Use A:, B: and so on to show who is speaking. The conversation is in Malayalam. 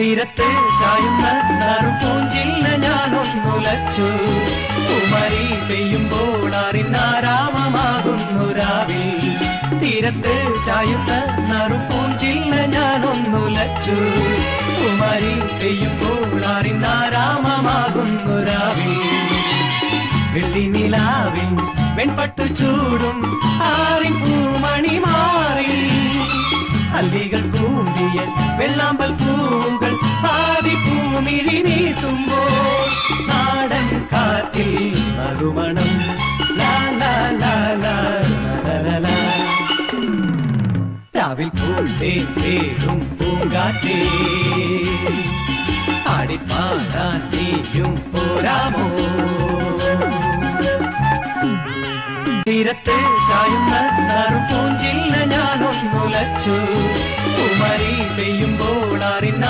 A: തീരത്ത് ചായുന്ന നറുപൂഞ്ചില്ല ഞാനൊന്നുലച്ചു കുമരി പെയ്യുമ്പോൾ അറിനാരാമമാകുന്നു രാവിൽ തീരത്ത് ചായുന്ന നറുപൂഞ്ചില്ല ഞാനൊന്നുലച്ചു കുമരി പെയ്യുമ്പോൾ അറിനാരാമമാകുന്നു രാവിൽ വെള്ളി നിലാവിൻ വെൺപട്ടു ചൂടും ആറിൻ പൂമണി മാറി അല്ലികൾ കൂമ്പിയ വെള്ളാമ്പൽ പൂകൾ ആദി പൂമിഴി നീട്ടുമ്പോൾ നാടൻ കാറ്റിൽ നറുമണം ലാ ലാ ലാ ലാ ലാ ലാ രാവിൽ പൂണ്ടേറും പൂങ്കാറ്റേ ആടിപ്പാടാൻ നീയും പോരാമോ തീരത്ത് ചായുന്ന നറുപൂഞ്ചില്ല ഞാനൊന്നുലച്ചു കുമരി പെയ്യുമ്പോൾ അറിന